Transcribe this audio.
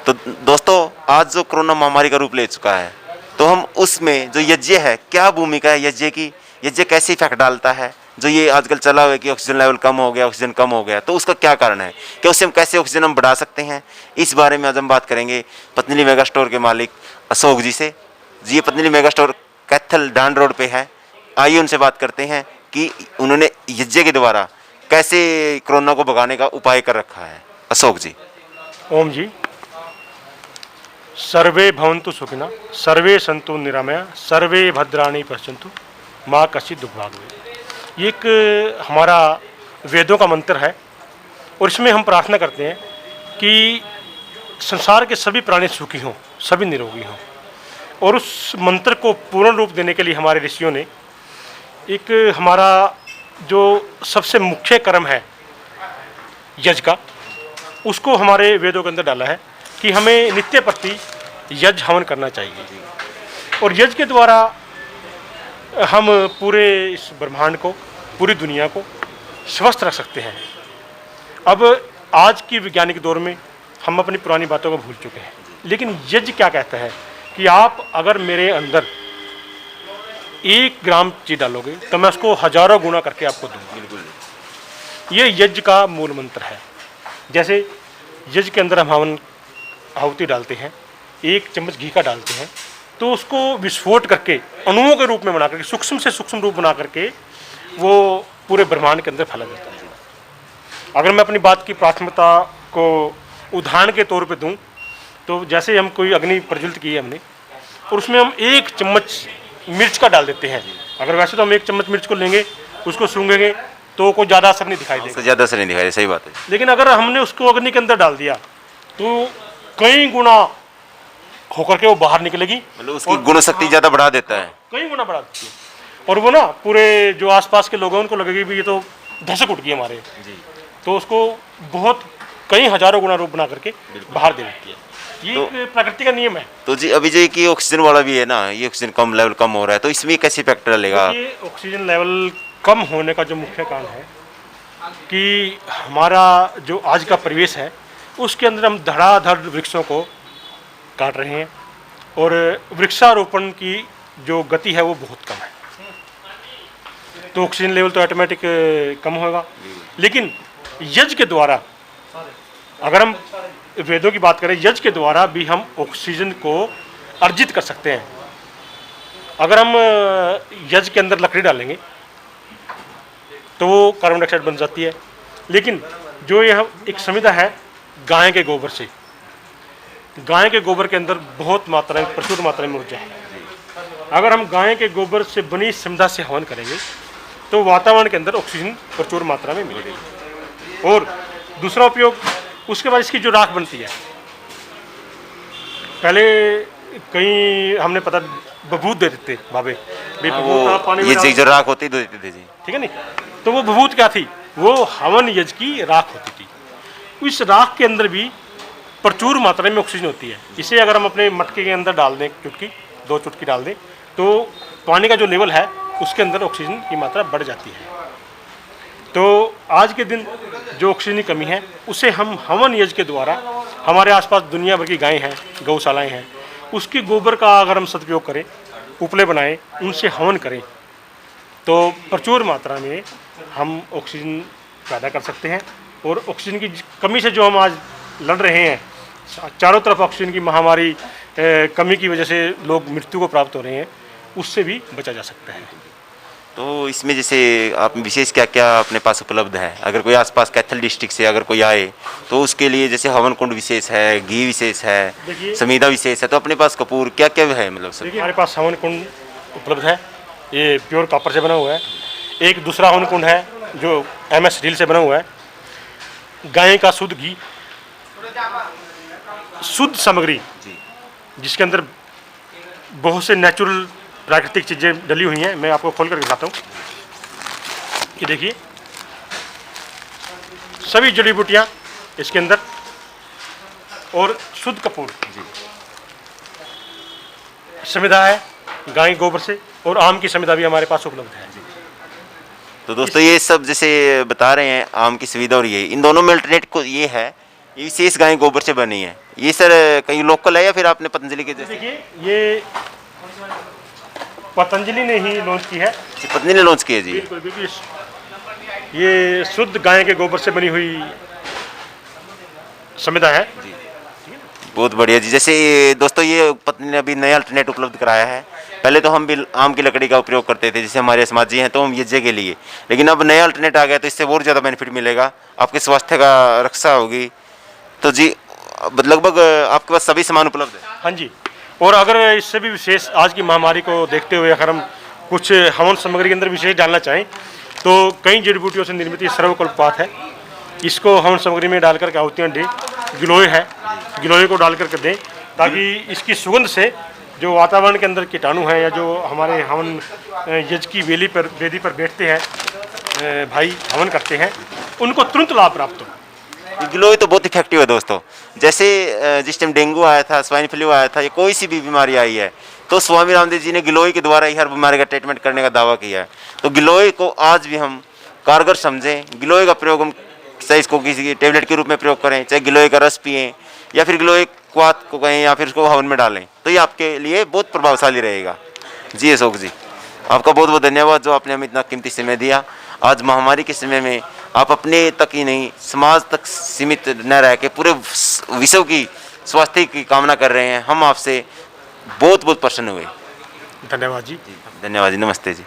तो दोस्तों, आज जो कोरोना महामारी का रूप ले चुका है, तो हम उसमें जो यज्ञ है, क्या भूमिका है यज्ञ की, यज्ञ कैसे इफेक्ट डालता है, जो ये आजकल चला हुआ है कि ऑक्सीजन लेवल कम हो गया, ऑक्सीजन कम हो गया, तो उसका क्या कारण है, क्या उससे हम कैसे ऑक्सीजन हम बढ़ा सकते हैं, इस बारे में आज हम बात करेंगे पतंजलि मेगा स्टोर के मालिक अशोक जी से। जी, ये Patanjali mega store Kaithal Dand road पे है। आइए उनसे बात करते हैं कि उन्होंने यज्ञ के द्वारा कैसे कोरोना को भगाने का उपाय कर रखा है। अशोक जी। ओम जी। सर्वे भवन्तु सुखिनः, सर्वे सन्तु निरामया, सर्वे भद्राणि पश्यन्तु, माँ कश्चित् दुःख भाग् भवेत्। ये एक हमारा वेदों का मंत्र है और इसमें हम प्रार्थना करते हैं कि संसार के सभी प्राणी सुखी हों, सभी निरोगी हों। और उस मंत्र को पूर्ण रूप देने के लिए हमारे ऋषियों ने एक हमारा जो सबसे मुख्य कर्म है यज्ञ का, उसको हमारे वेदों के अंदर डाला है कि हमें नित्य प्रति यज्ञ हवन करना चाहिए। और यज्ञ के द्वारा हम पूरे इस ब्रह्मांड को, पूरी दुनिया को स्वस्थ रख सकते हैं। अब आज की वैज्ञानिक दौर में हम अपनी पुरानी बातों को भूल चुके हैं, लेकिन यज्ञ क्या कहता है कि आप अगर मेरे अंदर 1 ग्राम चीज डालोगे तो मैं उसको हजारों गुना करके आपको दूंगा। बिल्कुल, ये यज्ञ का मूल मंत्र है। जैसे यज्ञ के अंदर हम हवन आहुति डालते हैं, 1 चम्मच घी का डालते हैं, तो उसको विस्फोट करके अणुओं के रूप में बना करके, सूक्ष्म से सूक्ष्म रूप बना करके वो पूरे ब्रह्मांड के अंदर फैला देता है। अगर मैं अपनी बात की प्राथमिकता को उदाहरण के तौर पे दूं, तो जैसे हम कोई अग्नि प्रज्वलित की है हमने, और उसमें हम 1 चम्मच मिर्च का डाल देते हैं। अगर वैसे तो हम 1 चम्मच मिर्च को लेंगे, उसको सूंघेंगे तो कोई ज़्यादा असर नहीं दिखाई देगा, ज़्यादा असर नहीं दिखाई, सही बात है। लेकिन अगर हमने उसको अग्नि के अंदर डाल दिया तो कई गुना होकर के वो बाहर निकलेगी, मतलब उसकी गुण शक्ति ज़्यादा बढ़ा देता है, कई गुना बढ़ा देती है। और वो ना पूरे जो आसपास के लोग हैं उनको लगेगी भी ये तो धसक उठ गई हमारे जी, तो उसको बहुत कई हजारों गुना रूप बना करके बाहर दे देती है। ये तो एक प्रकृति का नियम है। तो जी, अभी जो कि ऑक्सीजन वाला भी है ना, ये ऑक्सीजन कम लेवल कम हो रहा है, तो इसमें कैसे इफेक्ट डालेगा? ये ऑक्सीजन लेवल कम होने का जो मुख्य कारण है कि हमारा जो आज का परिवेश है उसके अंदर हम धड़ाधड़ वृक्षों को काट रहे हैं और वृक्षारोपण की जो गति है वो बहुत कम है, तो ऑक्सीजन लेवल तो ऑटोमेटिक कम होगा। लेकिन यज्ञ के द्वारा, अगर हम वेदों की बात करें, यज्ञ के द्वारा भी हम ऑक्सीजन को अर्जित कर सकते हैं। अगर हम यज्ञ के अंदर लकड़ी डालेंगे तो वो कार्बन डाइऑक्साइड बन जाती है, लेकिन जो यह एक समिधा है गाय के गोबर से, गाय के गोबर के अंदर बहुत मात्रा में, प्रचुर मात्रा में ऊर्जा है। अगर हम गाय के गोबर से बनी समिधा से हवन करेंगे तो वातावरण के अंदर ऑक्सीजन प्रचुर मात्रा में मिलेगी। और दूसरा उपयोग, उसके बाद इसकी जो राख बनती है, पहले कहीं हमने पता बबूत दे देते बाबे, ये जो राख होती दे देते थे जी, ठीक है नहीं, तो वो बबूत क्या थी, वो हवन यज्ञ की राख होती थी। इस राख के अंदर भी प्रचुर मात्रा में ऑक्सीजन होती है। इसे अगर हम अपने मटके के अंदर डाल दें, चुटकी 2 चुटकी डाल दें, तो पानी का जो लेवल है उसके अंदर ऑक्सीजन की मात्रा बढ़ जाती है। तो आज के दिन जो ऑक्सीजन की कमी है उसे हम हवन यज्ञ के द्वारा, हमारे आसपास दुनिया भर की गायें हैं, गौशालाएं हैं, उसके गोबर का अगर हम सदुपयोग करें, उपले बनाएं, उनसे हवन करें, तो प्रचुर मात्रा में हम ऑक्सीजन पैदा कर सकते हैं। और ऑक्सीजन की कमी से जो हम आज लड़ रहे हैं, चारों तरफ ऑक्सीजन की महामारी कमी की वजह से लोग मृत्यु को प्राप्त हो रहे हैं, उससे भी बचा जा सकता है। तो इसमें जैसे आप विशेष क्या क्या अपने पास उपलब्ध है, अगर कोई आसपास कैथल डिस्ट्रिक्ट से अगर कोई आए तो उसके लिए जैसे हवन कुंड विशेष है, घी विशेष है, समीधा विशेष है, तो अपने पास कपूर क्या क्या है, मतलब सब? हमारे पास हवन कुंड उपलब्ध है, ये प्योर कॉपर से बना हुआ है। एक दूसरा हवन कुंड है जो MS स्टील से बना हुआ है। गाय का शुद्ध घी, शुद्ध सामग्री जिसके अंदर बहुत से नेचुरल प्राकृतिक चीज़ें डली हुई हैं, मैं आपको खोल कर दिखाता हूँ। ये देखिए, सभी जड़ी बूटियाँ इसके अंदर, और शुद्ध कपूर, समिधा है गाय गोबर से, और आम की समिधा भी हमारे पास उपलब्ध है। तो दोस्तों, ये सब जैसे बता रहे हैं आम की सुविधा, और ये इन दोनों में अल्टरनेट को ये है ये विशेष गाय गोबर से बनी है, ये सर कहीं लोकल है या फिर आपने पतंजलि के जैसे? देखिए ये पतंजलि ने ही लॉन्च की है। पत्नी ने लॉन्च किया जी। बिल्कुल बिल्कुल, ये शुद्ध गाय के गोबर से बनी हुई संविदा है। बहुत बढ़िया जी। जैसे दोस्तों ये पत्नी ने अभी नया अल्टरनेट उपलब्ध कराया है। पहले तो हम भी आम की लकड़ी का उपयोग करते थे, जैसे हमारे समाजी हैं तो हम यज्ञ के लिए, लेकिन अब नया अल्टरनेट आ गया तो इससे और ज़्यादा बेनिफिट मिलेगा, आपके स्वास्थ्य का रक्षा होगी। तो जी लगभग आपके पास सभी सामान उपलब्ध है? हाँ जी, और अगर इससे भी विशेष आज की महामारी को देखते हुए अगर हम कुछ हवन सामग्री के अंदर विशेष डालना चाहें तो कई जड़ी बूटियों से निर्मित ये सर्वकल्पवात है। इसको हवन सामग्री में डाल करके आहुतियाँ दें। गिलोय है, गिलोय को डाल करके दें ताकि इसकी सुगंध से जो वातावरण के अंदर कीटाणु हैं या जो हमारे हवन यज्ञ की वेदी पर बैठते हैं भाई हवन करते हैं, उनको तुरंत लाभ प्राप्त हो। गिलोय तो बहुत इफेक्टिव है दोस्तों। जैसे जिस टाइम डेंगू आया था, स्वाइन फ्लू आया था या कोई सी भी बीमारी आई है तो स्वामी रामदेव जी ने गिलोय के द्वारा ही हर बीमारी का ट्रीटमेंट करने का दावा किया है। तो गिलोय को आज भी हम कारगर समझें। गिलोय का प्रयोग हम चाहे इसको किसी टेबलेट के रूप में प्रयोग करें, चाहे गिलोय का रस पिएं या फिर गिलोय क्वाथ को कहें या फिर उसको हवन में डालें, तो ये आपके लिए बहुत प्रभावशाली रहेगा। जी अशोक जी, आपका बहुत बहुत धन्यवाद जो आपने हमें इतना कीमती समय दिया। आज महामारी के समय में आप अपने तक ही नहीं समाज तक सीमित न रह के पूरे विश्व की स्वास्थ्य की कामना कर रहे हैं। हम आपसे बहुत बहुत प्रसन्न हुए। धन्यवाद जी। धन्यवाद जी, नमस्ते जी।